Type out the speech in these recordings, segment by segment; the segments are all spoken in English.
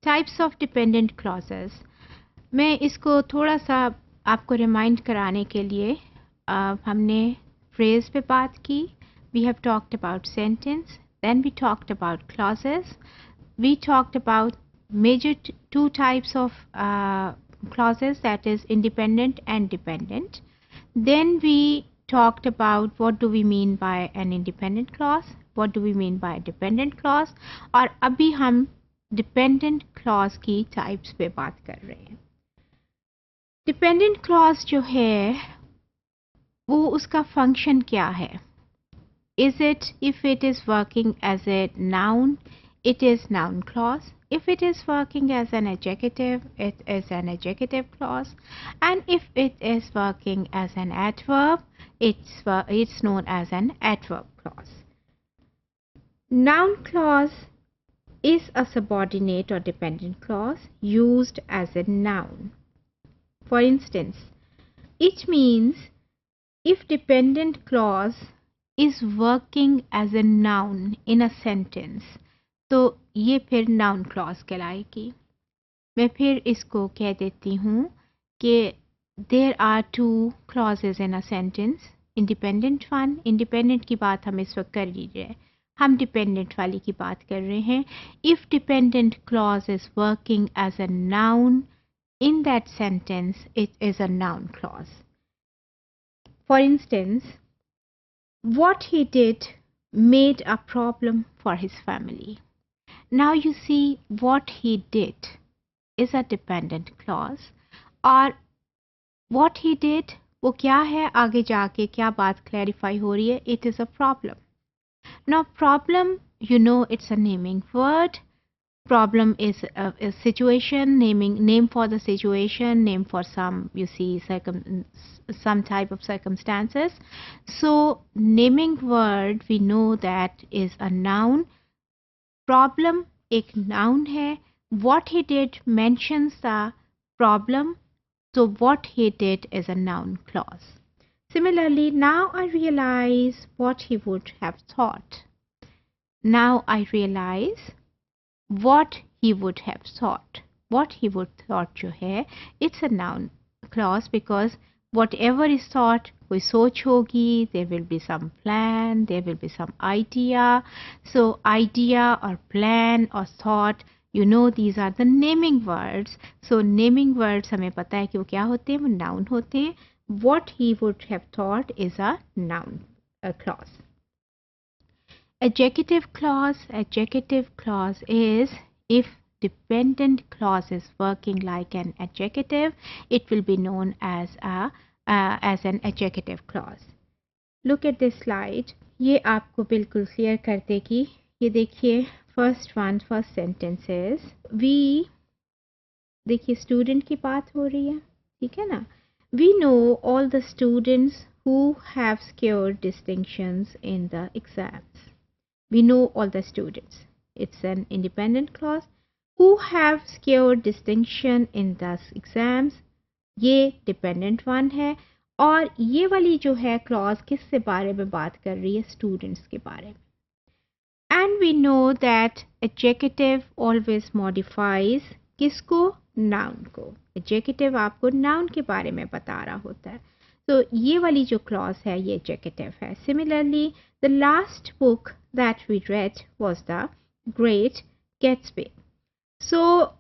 Types of dependent clauses. मैं इसको थोड़ा सा आपको रिमाइंड कराने के लिए हमने फ्रेज पे बात की. We have talked about sentence, then we talked about clauses, we talked about major two types of clauses, that is independent and dependent. Then we talked about what do we mean by an independent clause, what do we mean by a dependent clause, और अभी हम dependent clause की types पे बात कर रहे हैं. dependent clause जो है वो उसका function क्या है? Is it, if it is working as a noun, it is noun clause. If it is working as an adjective, it is an adjective clause. And if it is working as an adverb, it's known as an adverb clause. Noun clause is a subordinate or dependent clause used as a noun. For instance, it means if dependent clause is working as a noun in a sentence, तो ये फिर noun clause कहलाएगी. मैं फिर इसको कह देती हूँ कि there are two clauses in a sentence. Independent one, independent की बात हम इस वक्त कर लीजिए, हम डिपेंडेंट वाली की बात कर रहे हैं. If dependent clause is working as a noun in that sentence, it is a noun clause. For instance, what he did made a problem for his family. Now you see, what he did is a dependent clause, और what he did वो क्या है, आगे जाके क्या बात clarify हो रही है, it is a problem. Now problem, you know, it's a naming word. Problem is a situation, name for the situation, name for some, you see, some type of circumstances. So naming word, we know that is a noun. Problem एक noun है. What he did mentions the problem, so what he did is a noun clause. Similarly, now I realize what he would have thought. Now I realize what he would have thought. What he would thought जो है, it's a noun clause because whatever is thought, कोई सोच होगी, there will be some plan, there will be some idea. So idea or plan or thought, you know, these are the naming words. So naming words हमें पता है कि वो क्या होते हैं, वो noun होते हैं. What he would have thought is a noun clause. Adjective clause is if dependent clause is working like an adjective, it will be known as an adjective clause. Look at this slide. ये आपको बिल्कुल clear कर देगी. ये देखिए, first sentence is we. देखिए student की बात हो रही है, ठीक है ना. We know all the students who have scored distinctions in the exams. We know all the students. It's an independent clause. Who have scored distinction in the exams, ये dependent one है. और ये वाली जो है clause किससे बारे में बात कर रही है, students के बारे में. And we know that adjective always modifies किसको, noun को. Adjective आपको noun के बारे में बता रहा होता है. So ये वाली जो clause है ये adjective है. Similarly, the last book that we read was The Great Gatsby. So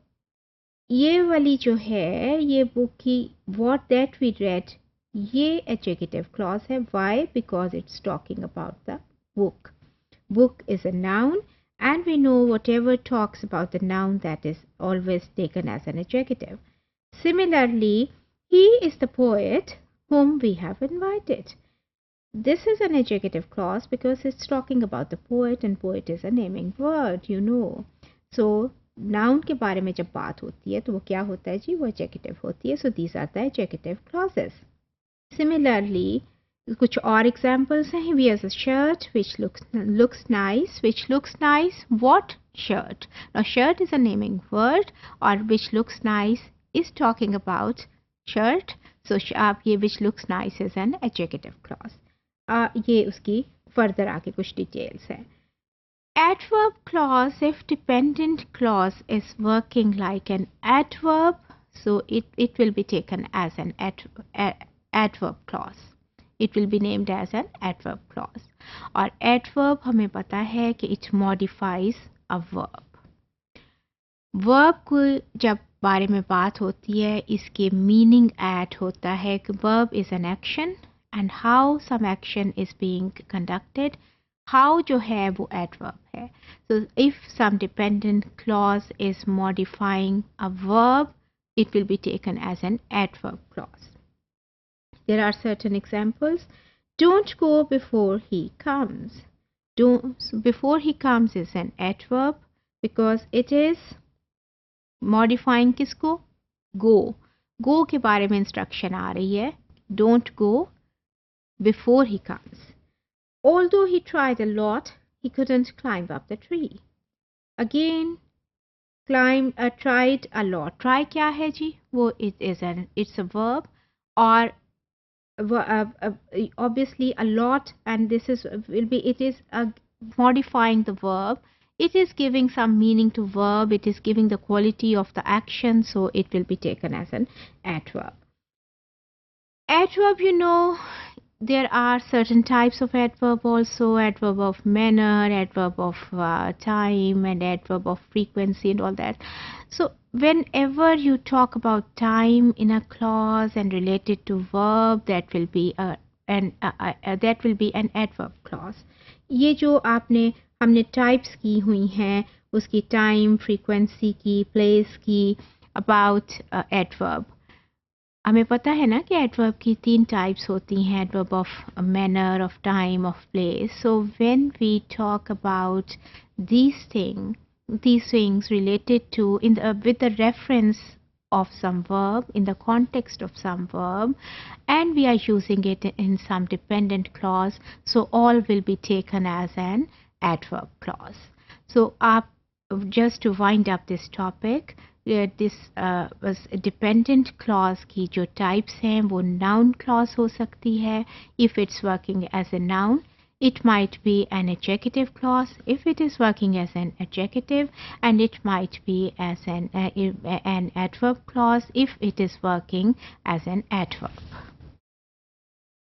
ये वाली जो है, ये book की what that we read, ये adjective clause है. Why? Because it's talking about the book. Book is a noun, and we know whatever talks about the noun, that is always taken as an adjective. Similarly, he is the poet whom we have invited. This is an adjective clause because it's talking about the poet, and poet is a naming word, you know. So noun के बारे में जब बात होती है तो वो क्या होता है जी, वो adjective होती है. So these are the adjective clauses. Similarly, कुछ और examples हैं. He wears a shirt which looks nice. Which looks nice? What shirt? Now shirt is a naming word, or which looks nice is talking about shirt. So आप ये which looks nice is an adjective clause. ये उसकी further आगे कुछ details हैं. Adverb clause, if dependent clause is working like an adverb, so it will be taken as an adverb clause. It will be named as an adverb clause. और adverb हमें पता है कि it modifies a verb. Verb को जब बारे में बात होती है, इसके meaning add होता है कि verb is an action and how some action is being conducted. How जो है वो adverb है. So if some dependent clause is modifying a verb, it will be taken as an adverb clause. There are certain examples. Don't go before he comes. Before he comes is an adverb because it is modifying किसको? Go. Go के बारे में instruction आ रही है. Don't go before he comes. Although he tried a lot, he couldn't climb up the tree. Again, tried a lot. Try क्या है जी? वो it's a verb or obviously a lot, and this is it is modifying the verb. It is giving some meaning to verb. It is giving the quality of the action, so it will be taken as an adverb. Adverb, you know, there are certain types of adverb also. Adverb of manner, adverb of time, and adverb of frequency and all that. So whenever you talk about time in a clause and related to verb, that will be an adverb clause. ये जो हमने types की हुई हैं, उसकी time, frequency की, place की, about adverb. हमें पता है ना कि adverb की 3 types होती हैं, adverb of manner, of time, of place. So when we talk about these things related to with the reference of some verb, in the context of some verb, and we are using it in some dependent clause, so all will be taken as an adverb clause. So just to wind up this topic, this was dependent clause की जो types हैं वो noun clause हो सकती है. If it's working as a noun, it might be an adjective clause if it is working as an adjective, and it might be as an adverb clause if it is working as an adverb.